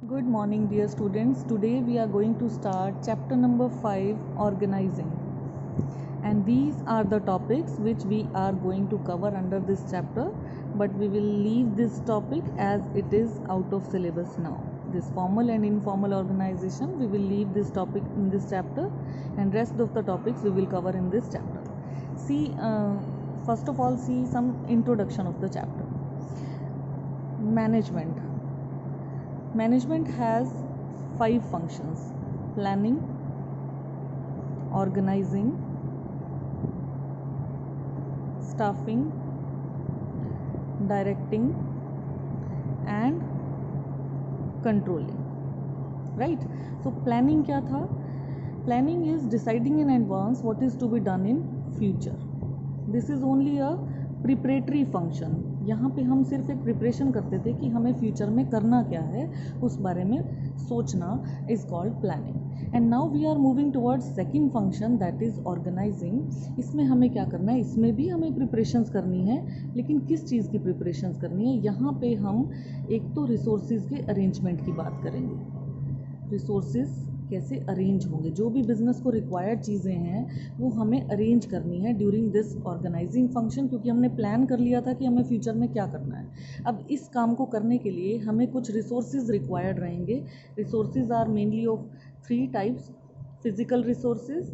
Good morning, dear students. Today we are going to start chapter number 5, organizing. And these are the topics which we are going to cover under this chapter, but we will leave this topic as it is out of syllabus now. This formal and informal organization, we will leave this topic in this chapter, and rest of the topics we will cover in this chapter. First of all, see some introduction of the chapter. Management has 5 functions: planning, organizing, staffing, directing, and controlling. Right? So planning क्या था? Planning is deciding in advance what is to be done in future. This is only a preparatory function. यहाँ पे हम सिर्फ एक preparation करते थे कि हमें फ्यूचर में करना क्या है, उस बारे में सोचना is called planning. And now we are moving towards second function, that is organizing. इसमें हमें क्या करना है? इसमें भी हमें प्रिपरेशंस करनी है, लेकिन किस चीज़ की प्रिपरेशंस करनी है? यहाँ पे हम एक तो रिसोर्सेज के अरेंजमेंट की बात करेंगे. रिसोर्सेज कैसे अरेंज होंगे, जो भी बिज़नेस को रिक्वायर्ड चीज़ें हैं वो हमें अरेंज करनी है ड्यूरिंग दिस ऑर्गेनाइजिंग फंक्शन, क्योंकि हमने प्लान कर लिया था कि हमें फ्यूचर में क्या करना है. अब इस काम को करने के लिए हमें कुछ रिसोर्सेज रिक्वायर्ड रहेंगे. Resources are mainly of 3 types: physical resources,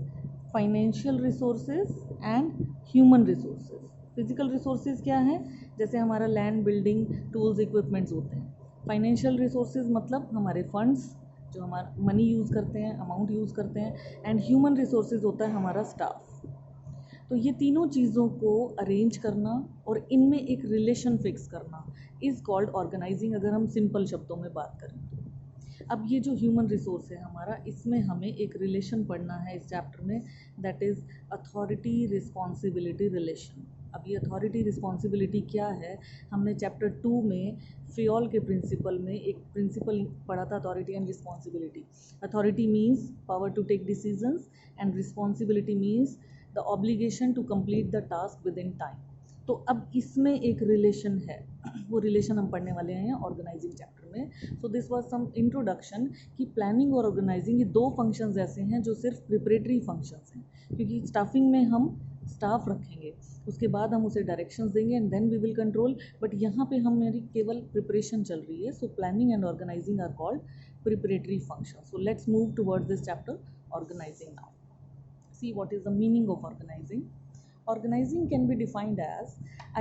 financial resources and human resources. Physical resources क्या हैं? जैसे हमारा लैंड, बिल्डिंग, टूल्स, इक्विपमेंट्स होते हैं. फाइनेंशियल रिसोर्सेज मतलब हमारे फंड्स, जो हमारा मनी यूज़ करते हैं, अमाउंट यूज़ करते हैं. एंड ह्यूमन रिसोर्सेज होता है हमारा स्टाफ. तो ये तीनों चीज़ों को अरेंज करना और इनमें एक रिलेशन फिक्स करना इज़ कॉल्ड ऑर्गेनाइजिंग, अगर हम सिंपल शब्दों में बात करें तो. अब ये जो ह्यूमन रिसोर्स है हमारा, इसमें हमें एक रिलेशन पढ़ना है इस चैप्टर में, that is authority responsibility relation. अब ये अथॉरिटी रिस्पॉन्सिबिलिटी क्या है? हमने चैप्टर 2 में फियोल के प्रिंसिपल में एक प्रिंसिपल पढ़ा था, authority and responsibility. Authority means power to take decisions and responsibility means the obligation to complete the task within time. तो अब इसमें एक रिलेशन है, वो रिलेशन हम पढ़ने वाले हैं ऑर्गेनाइजिंग चैप्टर में. So this was some introduction कि प्लानिंग और ऑर्गेनाइजिंग ये 2 फंक्शंस ऐसे हैं जो सिर्फ प्रिपरेटरी फंक्शंस हैं, क्योंकि स्टाफिंग में हम स्टाफ रखेंगे, उसके बाद हम उसे डायरेक्शंस देंगे and then we will control. But यहाँ पे हमारी केवल प्रिपरेशन चल रही है. So planning and organizing are called preparatory function. So let's move towards this chapter organizing now. See what is the meaning of organizing. Organizing can be defined as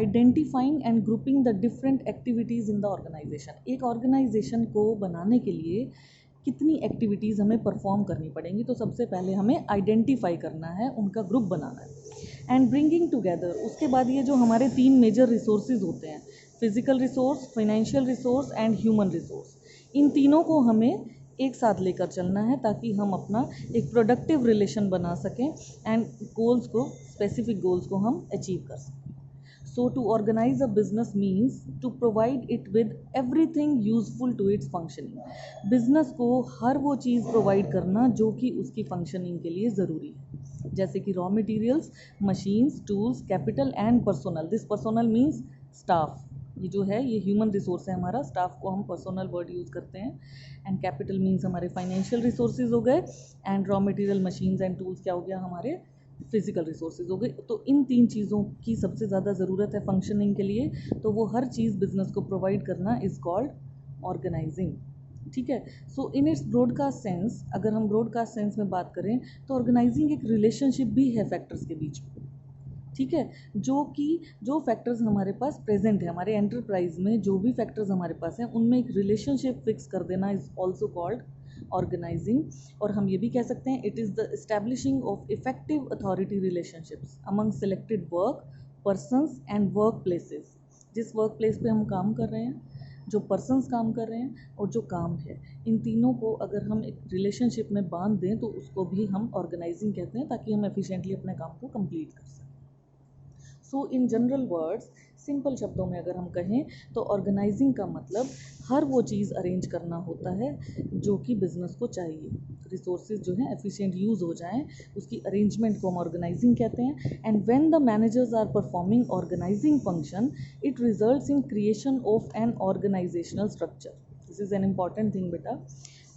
identifying and grouping the different activities in the organization. एक organisation को बनाने के लिए कितनी activities हमें perform करनी पड़ेंगी? तो सबसे पहले हमें आइडेंटिफाई करना है, उनका ग्रुप बनाना है. एंड ब्रिंगिंग टुगेदर, उसके बाद ये जो हमारे 3 मेजर रिसोर्सेज होते हैं, physical resource, financial resource and human resource, इन तीनों को हमें एक साथ लेकर चलना है ताकि हम अपना एक प्रोडक्टिव रिलेशन बना सकें एंड गोल्स को, स्पेसिफिक गोल्स को हम अचीव कर सकें. So to organize a business means to provide it with everything useful to its functioning. Business को हर वो चीज़ प्रोवाइड करना जो कि उसकी फंक्शनिंग के लिए ज़रूरी है, जैसे कि raw materials, machines, tools, capital and personnel. This personnel means staff. ये जो है ये ह्यूमन रिसोर्स है हमारा. स्टाफ को हम पर्सोनल वर्ड यूज़ करते हैं. एंड कैपिटल मीन्स हमारे फाइनेंशियल रिसोर्सेज हो गए, and raw material, machines and tools क्या हो गया? हमारे फिजिकल रिसोर्सेज हो गए. तो इन 3 चीज़ों की सबसे ज़्यादा ज़रूरत है फंक्शनिंग के लिए, तो वो हर चीज़ बिजनेस को प्रोवाइड करना इज़ कॉल्ड ऑर्गेनाइजिंग. ठीक है. सो इन इट्स ब्रॉडकास्ट सेंस, अगर हम ब्रॉडकास्ट सेंस में बात करें तो ऑर्गेनाइजिंग एक रिलेशनशिप भी है फैक्टर्स के बीच में. ठीक है. जो फैक्टर्स हमारे पास प्रेजेंट है हमारे एंटरप्राइज में, जो भी फैक्टर्स हमारे पास हैं उनमें एक रिलेशनशिप फिक्स कर देना इज ऑल्सो कॉल्ड ऑर्गेनाइजिंग. और हम ये भी कह सकते हैं it is the establishing of effective authority relationships among selected work persons and work places. जिस वर्क प्लेस पे हम काम कर रहे हैं, जो पर्सनस काम कर रहे हैं और जो काम है, इन तीनों को अगर हम एक रिलेशनशिप में बांध दें तो उसको भी हम ऑर्गेनाइजिंग कहते हैं, ताकि हम एफिशिएंटली अपने काम को कंप्लीट कर सकें. सो इन जनरल वर्ड्स, सिंपल शब्दों में अगर हम कहें तो ऑर्गेनाइजिंग का मतलब हर वो चीज़ अरेंज करना होता है जो कि बिज़नेस को चाहिए. रिसोर्सेज जो हैं एफिशिएंट यूज़ हो जाएं, उसकी अरेंजमेंट को हम ऑर्गेनाइजिंग कहते हैं. And when the managers are performing organizing function, it results in creation of an organizational structure. This is an important thing बेटा,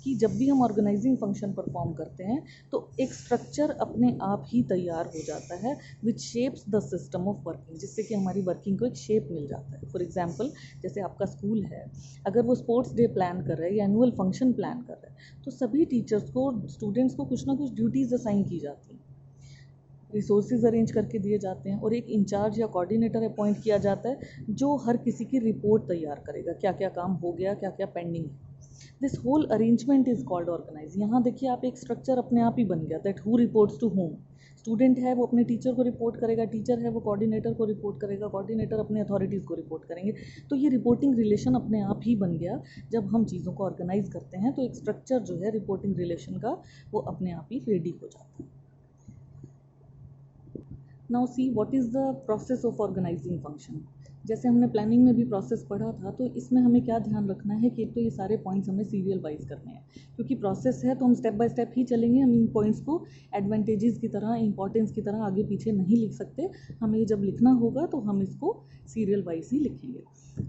कि जब भी हम ऑर्गेनाइजिंग फंक्शन परफॉर्म करते हैं तो एक स्ट्रक्चर अपने आप ही तैयार हो जाता है which shapes the system of working, जिससे कि हमारी वर्किंग को एक शेप मिल जाता है। फॉर एग्जांपल, जैसे आपका स्कूल है, अगर वो स्पोर्ट्स डे प्लान कर रहे हैं या एनुअल फंक्शन प्लान कर रहे हैं, तो सभी टीचर्स को, स्टूडेंट्स को कुछ ना कुछ ड्यूटीज़ असाइन की जाती हैं, रिसोर्सेज अरेंज करके दिए जाते हैं, और एक इंचार्ज या कोऑर्डिनेटर अपॉइंट किया जाता है जो हर किसी की रिपोर्ट तैयार करेगा, क्या क्या काम हो गया, क्या क्या पेंडिंग है। This whole arrangement is called organize. यहाँ देखिए आप, एक स्ट्रक्चर अपने आप ही बन गया, that who reports to whom. Student है वो अपने टीचर को रिपोर्ट करेगा, टीचर है वो कोऑर्डिनेटर को रिपोर्ट करेगा, कोऑर्डिनेटर अपने अथॉरिटीज़ को रिपोर्ट करेंगे। तो ये रिपोर्टिंग रिलेशन अपने आप ही बन गया। जब हम चीज़ों को ऑर्गेनाइज करते हैं तो एक स्ट्रक्चर जो है रिपोर्टिंग रिलेशन का, वो अपने आप ही रेडी हो जाता है। Now see what is the process of organizing function. जैसे हमने प्लानिंग में भी प्रोसेस पढ़ा था, तो इसमें हमें क्या ध्यान रखना है कि एक तो ये सारे पॉइंट्स हमें सीरियल वाइज करने हैं, क्योंकि प्रोसेस है तो हम स्टेप बाय स्टेप ही चलेंगे। हम इन पॉइंट्स को एडवांटेजेस की तरह, इंपॉर्टेंस की तरह आगे पीछे नहीं लिख सकते। हमें ये जब लिखना होगा तो हम इसको सीरियल वाइज ही लिखेंगे।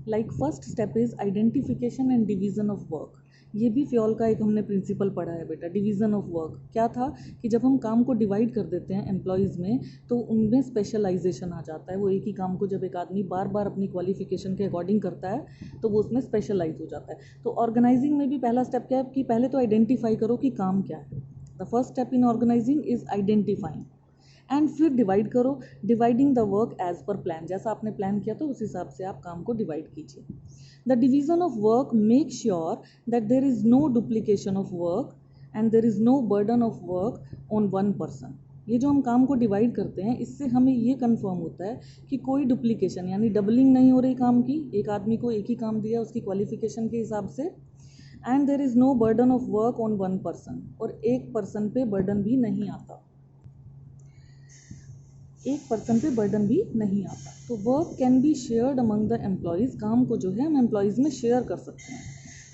Like first step is identification and division of work. ये भी फ्योल का एक हमने प्रिंसिपल पढ़ा है बेटा, डिवीज़न ऑफ वर्क। क्या था कि जब हम काम को डिवाइड कर देते हैं एम्प्लॉयज़ में, तो उनमें स्पेशलाइजेशन आ जाता है। वो एक ही काम को जब एक आदमी बार बार अपनी क्वालिफिकेशन के अकॉर्डिंग करता है तो वो उसमें स्पेशलाइज हो जाता है। तो ऑर्गेनाइजिंग में भी पहला स्टेप क्या है कि पहले तो आइडेंटिफाई करो कि काम क्या है। The first step in organizing is identifying, and फिर डिवाइड करो, dividing the work as per plan. जैसा आपने प्लान किया तो उस हिसाब से आप काम को डिवाइड कीजिए। The division of work make sure that there is no duplication of work and there is no burden of work on one person. ये जो हम काम को डिवाइड करते हैं, इससे हमें ये कंफर्म होता है कि कोई डुप्लीकेशन यानी डबलिंग नहीं हो रही काम की। एक आदमी को एक ही काम दिया उसकी क्वालिफिकेशन के हिसाब से, and there is no burden of work on one person, और एक पर्सन पे बर्डन भी नहीं आता, एक पर्सन पे बर्डन भी नहीं आता। तो work can be shared among the employees. काम को जो है हम एम्प्लॉयज़ में शेयर कर सकते हैं।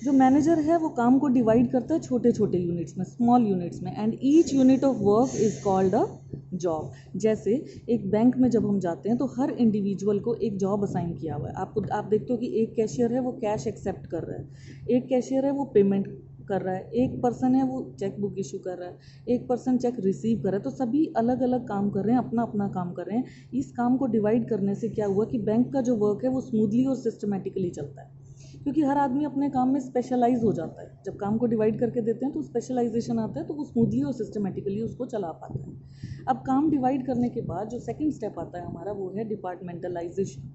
जो मैनेजर है वो काम को डिवाइड करता है छोटे छोटे यूनिट्स में, स्मॉल यूनिट्स में, and each unit of work is called a job. जैसे एक बैंक में जब हम जाते हैं तो हर इंडिविजुअल को एक जॉब असाइन किया हुआ है। आप देखते हो कि एक कैशियर है वो कैश एक्सेप्ट कर रहा है, एक कैशियर है वो पेमेंट कर रहा है, एक पर्सन है वो चेक बुक इशू कर रहा है, एक पर्सन चेक रिसीव कर रहा है। तो सभी अलग अलग काम कर रहे हैं, अपना अपना काम कर रहे हैं। इस काम को डिवाइड करने से क्या हुआ कि बैंक का जो वर्क है वो स्मूथली और सिस्टमेटिकली चलता है, क्योंकि हर आदमी अपने काम में स्पेशलाइज हो जाता है। जब काम को डिवाइड करके देते हैं तो स्पेशलाइजेशन आता है, तो वो स्मूथली और सिस्टमेटिकली उसको चला पाता है। अब काम डिवाइड करने के बाद जो सेकंड स्टेप आता है हमारा, वो है departmentalisation.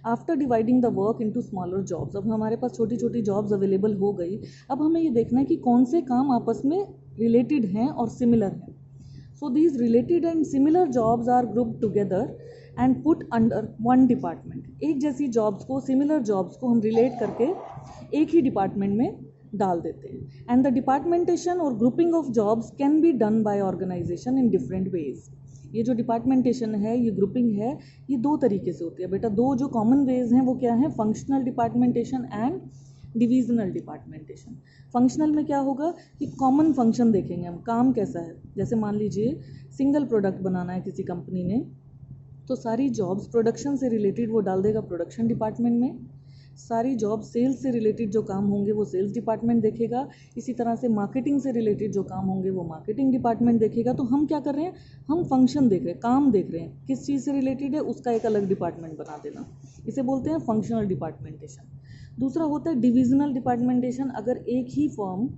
After dividing the work into smaller jobs, अब हमारे पास छोटी छोटी जॉब्स अवेलेबल हो गई। अब हमें ये देखना है कि कौन से काम आपस में रिलेटेड हैं और सिमिलर हैं। So these related and similar jobs are grouped together and put under one department. एक जैसी जॉब्स को, सिमिलर जॉब्स को हम रिलेट करके एक ही डिपार्टमेंट में डाल देते हैं। एंड द डिपार्टमेंटेशन और grouping of jobs can be done by organization in different ways. ये जो डिपार्टमेंटेशन है, ये ग्रुपिंग है, ये दो तरीके से होती है बेटा। दो जो कॉमन वेज हैं वो क्या है, फंक्शनल डिपार्टमेंटेशन एंड डिविजनल डिपार्टमेंटेशन। फंक्शनल में क्या होगा कि कॉमन फंक्शन देखेंगे हम, काम कैसा है। जैसे मान लीजिए सिंगल प्रोडक्ट बनाना है किसी कंपनी ने, तो सारी जॉब्स प्रोडक्शन से रिलेटेड वो डाल देगा प्रोडक्शन डिपार्टमेंट में। सारी जॉब सेल्स से रिलेटेड जो काम होंगे वो सेल्स डिपार्टमेंट देखेगा। इसी तरह से मार्केटिंग से रिलेटेड जो काम होंगे वो मार्केटिंग डिपार्टमेंट देखेगा। तो हम क्या कर रहे हैं, हम फंक्शन देख रहे हैं, काम देख रहे हैं, किस चीज़ से रिलेटेड है उसका एक अलग डिपार्टमेंट बना देना, इसे बोलते हैं फंक्शनल डिपार्टमेंटेशन। दूसरा होता है डिविजनल डिपार्टमेंटेशन। अगर एक ही firm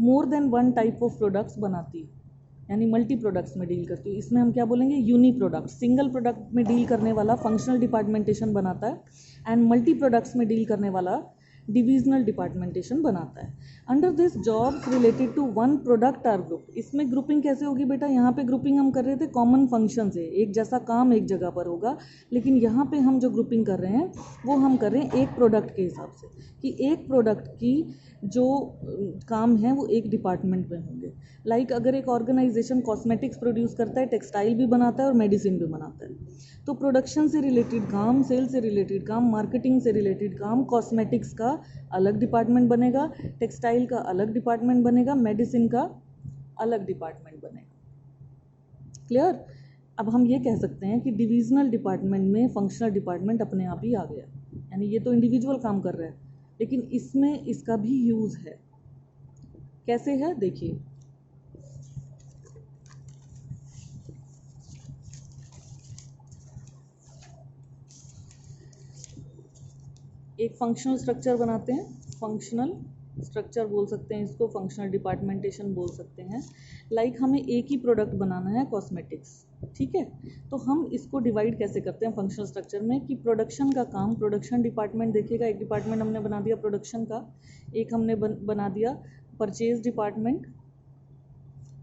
more than one type of products बनाती है, यानी मल्टी प्रोडक्ट्स में डील करती है, इसमें हम क्या बोलेंगे, यूनी प्रोडक्ट। सिंगल प्रोडक्ट में डील करने वाला फंक्शनल डिपार्टमेंटेशन बनाता है, एंड मल्टी प्रोडक्ट्स में डील करने वाला डिविजनल डिपार्टमेंटेशन बनाता है। Under this jobs related to one product are group. इसमें ग्रुपिंग कैसे होगी बेटा, यहाँ पे ग्रुपिंग हम कर रहे थे कॉमन फंक्शन से, एक जैसा काम एक जगह पर होगा, लेकिन यहाँ पे हम जो ग्रुपिंग कर रहे हैं वो हम कर रहे हैं एक प्रोडक्ट के हिसाब से, कि एक प्रोडक्ट की जो काम है वो एक डिपार्टमेंट में होंगे। लाइक अगर एक ऑर्गेनाइजेशन कॉस्मेटिक्स प्रोड्यूस करता है, टेक्सटाइल भी बनाता है और मेडिसिन भी बनाता है, तो प्रोडक्शन से रिलेटेड काम, सेल से रिलेटेड काम, मार्केटिंग से रिलेटेड काम, कॉस्मेटिक्स का अलग डिपार्टमेंट बनेगा, टेक्सटाइल का अलग डिपार्टमेंट बनेगा, मेडिसिन का अलग डिपार्टमेंट बनेगा। क्लियर। अब हम ये कह सकते हैं कि डिविजनल डिपार्टमेंट में फंक्शनल डिपार्टमेंट अपने आप ही आ गया, यानी ये तो इंडिविजुअल काम कर रहा है, लेकिन इसमें इसका भी यूज़ है। कैसे है देखिए, एक फंक्शनल स्ट्रक्चर बनाते हैं, फंक्शनल स्ट्रक्चर बोल सकते हैं इसको, फंक्शनल डिपार्टमेंटेशन बोल सकते हैं। लाइक हमें एक ही प्रोडक्ट बनाना है कॉस्मेटिक्स, ठीक है, तो हम इसको डिवाइड कैसे करते हैं फंक्शनल स्ट्रक्चर में कि प्रोडक्शन का काम प्रोडक्शन डिपार्टमेंट देखेगा, एक डिपार्टमेंट हमने बना दिया प्रोडक्शन का, एक हमने बना दिया परचेज डिपार्टमेंट,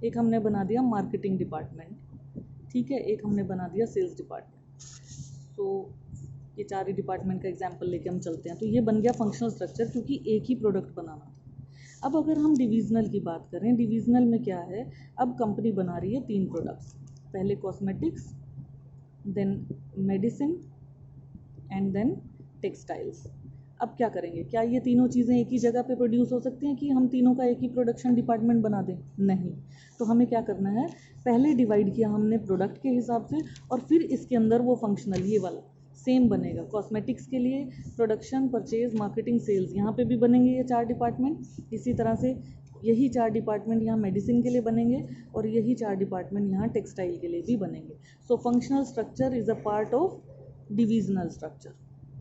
एक हमने बना दिया मार्केटिंग डिपार्टमेंट, ठीक है, एक हमने बना दिया सेल्स डिपार्टमेंट। सो ये 4 ही डिपार्टमेंट का एग्जाम्पल लेके हम चलते हैं। तो ये बन गया फंक्शनल स्ट्रक्चर, क्योंकि एक ही प्रोडक्ट बनाना था। अब अगर हम डिविजनल की बात करें, डिविजनल में क्या है, अब कंपनी बना रही है 3 प्रोडक्ट्स, पहले cosmetics, then medicine and then textiles. अब क्या करेंगे, क्या ये तीनों चीज़ें एक ही जगह पे प्रोड्यूस हो सकती हैं कि हम तीनों का एक ही प्रोडक्शन डिपार्टमेंट बना दें? नहीं। तो हमें क्या करना है, पहले डिवाइड किया हमने प्रोडक्ट के हिसाब से, और फिर इसके अंदर वो फंक्शनल ये वाला सेम बनेगा। कॉस्मेटिक्स के लिए प्रोडक्शन, परचेज, मार्केटिंग, सेल्स, यहाँ पे भी बनेंगे ये 4 डिपार्टमेंट। इसी तरह से यही 4 डिपार्टमेंट यहाँ मेडिसिन के लिए बनेंगे, और यही 4 डिपार्टमेंट यहाँ टेक्सटाइल के लिए भी बनेंगे। So functional structure is a part of divisional structure.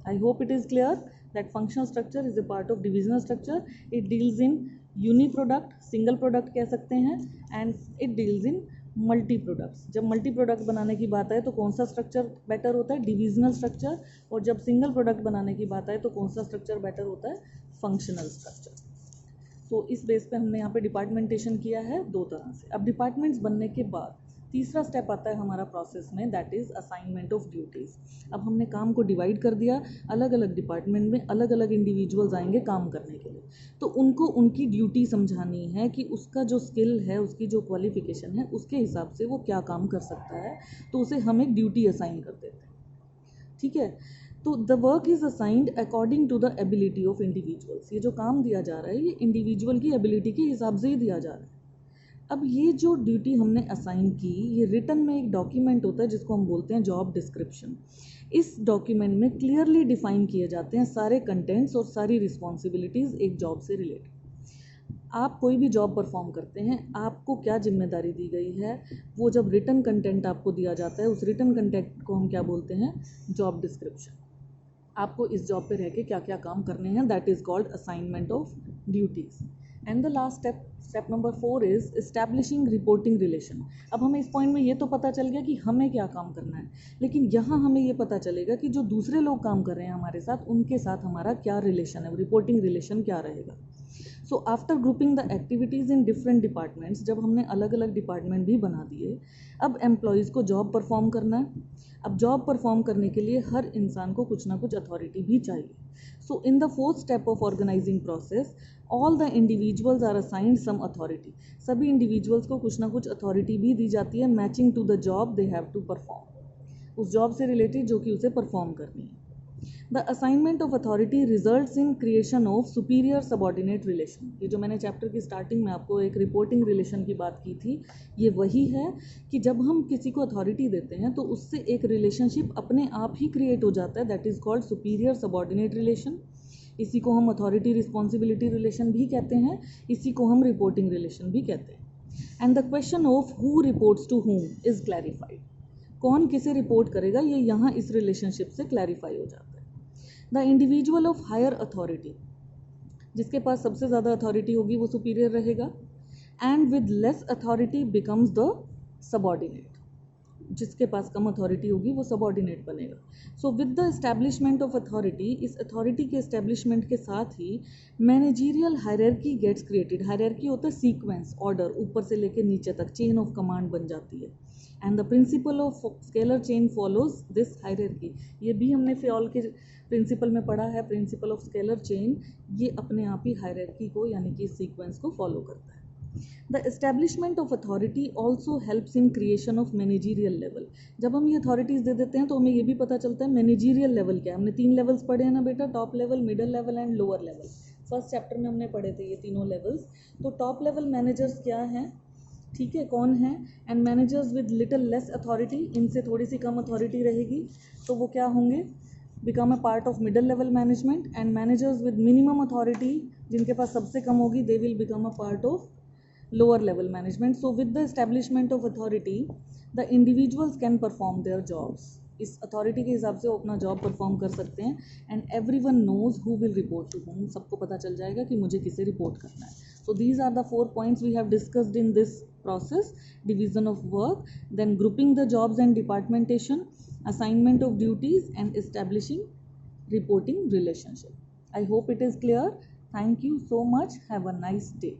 I hope it is clear that functional structure is a part of divisional structure. It deals in uniproduct, single product कह सकते हैं, and it deals in multi products. जब multi product बनाने की बात आए तो कौन सा स्ट्रक्चर बेटर होता है, डिविजनल स्ट्रक्चर, और जब सिंगल प्रोडक्ट बनाने की बात आए तो कौन सा स्ट्रक्चर बेटर होता है, फंक्शनल स्ट्रक्चर। तो इस बेस पे हमने यहाँ पे डिपार्टमेंटेशन किया है 2 तरह से। अब डिपार्टमेंट्स बनने के बाद तीसरा स्टेप आता है हमारा प्रोसेस में, that is assignment of duties. अब हमने काम को डिवाइड कर दिया, अलग अलग डिपार्टमेंट में अलग अलग इंडिविजुअल्स आएंगे काम करने के लिए, तो उनको उनकी ड्यूटी समझानी है कि उसका जो स्किल है, उसकी जो क्वालिफिकेशन है, उसके हिसाब से वो क्या काम कर सकता है, तो उसे हम एक ड्यूटी असाइन कर देते हैं, ठीक है। तो the work is assigned according to the ability of individuals. ये जो काम दिया जा रहा है ये इंडिविजुअल की एबिलिटी के हिसाब से ही दिया जा रहा है। अब ये जो ड्यूटी हमने असाइन की, ये रिटन में एक डॉक्यूमेंट होता है जिसको हम बोलते हैं जॉब डिस्क्रिप्शन। इस डॉक्यूमेंट में क्लियरली डिफाइन किए जाते हैं सारे कंटेंट्स और सारी रिस्पॉन्सिबिलिटीज़ एक जॉब से रिलेटेड। आप कोई भी जॉब परफॉर्म करते हैं, आपको क्या जिम्मेदारी दी गई है, वो जब रिटन कंटेंट आपको दिया जाता है, उस रिटन कंटेंट को हम क्या बोलते हैं, जॉब डिस्क्रिप्शन। आपको इस जॉब पे रह के क्या क्या काम करने हैं, that is called assignment of duties. And the last step number 4 is establishing reporting relation. अब हमें इस पॉइंट में ये तो पता चल गया कि हमें क्या काम करना है, लेकिन यहाँ हमें ये पता चलेगा कि जो दूसरे लोग काम कर रहे हैं हमारे साथ, उनके साथ हमारा क्या रिलेशन है, रिपोर्टिंग रिलेशन क्या रहेगा। So after grouping the activities in different departments, जब हमने अलग अलग डिपार्टमेंट भी बना दिए, अब एम्प्लॉयज़ को जॉब परफॉर्म करना है। अब जॉब परफॉर्म करने के लिए हर इंसान को कुछ ना कुछ अथॉरिटी भी चाहिए। So in the 4th step of organizing process, all the individuals are assigned some authority. सभी इंडिविजुअल्स को कुछ ना कुछ अथॉरिटी भी दी जाती है, matching to the job they have to perform, उस जॉब से रिलेटेड जो कि उसे परफॉर्म करनी है। The assignment of authority results in creation of superior subordinate relation. ये जो मैंने चैप्टर की स्टार्टिंग में आपको एक रिपोर्टिंग रिलेशन की बात की थी, ये वही है कि जब हम किसी को अथॉरिटी देते हैं तो उससे एक रिलेशनशिप अपने आप ही क्रिएट हो जाता है, that is called superior subordinate relation. इसी को हम अथॉरिटी रिस्पॉन्सिबिलिटी रिलेशन भी कहते हैं, इसी को हम रिपोर्टिंग रिलेशन भी कहते हैं। And the question of who reports to whom is clarified. कौन किसे रिपोर्ट करेगा, ये यहाँ इस रिलेशनशिप से क्लैरिफाई हो जाता है। The individual of higher authority, जिसके पास सबसे ज़्यादा अथॉरिटी होगी वो सुपीरियर रहेगा, and with less authority becomes the subordinate. जिसके पास कम अथॉरिटी होगी वो सबॉर्डिनेट बनेगा। So with the establishment of authority, इस अथॉरिटी के एस्टैब्लिशमेंट के साथ ही managerial hierarchy gets created. Hierarchy होता है सीक्वेंस, ऑर्डर, ऊपर से लेकर नीचे तक चेन ऑफ कमांड बन जाती है। And the principle of scalar chain follows this hierarchy. ये भी हमने फियोल के प्रिंसिपल में पढ़ा है, प्रिंसिपल ऑफ स्केलर चेन, ये अपने आप ही हायरार्की को यानी कि सीक्वेंस को फॉलो करता है। The establishment of authority also helps in creation of managerial level. जब हम ये अथॉरिटीज़ दे देते हैं तो हमें ये भी पता चलता है मैनेजीरियल लेवल क्या है। हमने 3 लेवल्स पढ़े हैं ना बेटा, top level, middle level and lower level. First chapter में हमने पढ़े थे ये तीनों लेवल्स। तो टॉप लेवल मैनेजर्स क्या हैं, ठीक है, कौन है, and managers with little less authority, इनसे थोड़ी सी कम अथॉरिटी रहेगी, तो वो क्या होंगे, become a part of middle level management, and managers with minimum authority जिनके पास सबसे कम होगी they will become a part of lower level management. So with the establishment of authority the individuals can perform their jobs. इस authority के हिसाब से वो अपना job perform कर सकते हैं, and everyone knows who will report to whom. सबको पता चल जाएगा कि मुझे किसे report करना है. So these are the 4 points we have discussed in this process: division of work, then grouping the jobs and departmentation, assignment of duties, and establishing reporting relationship. I hope it is clear. Thank you so much. Have a nice day.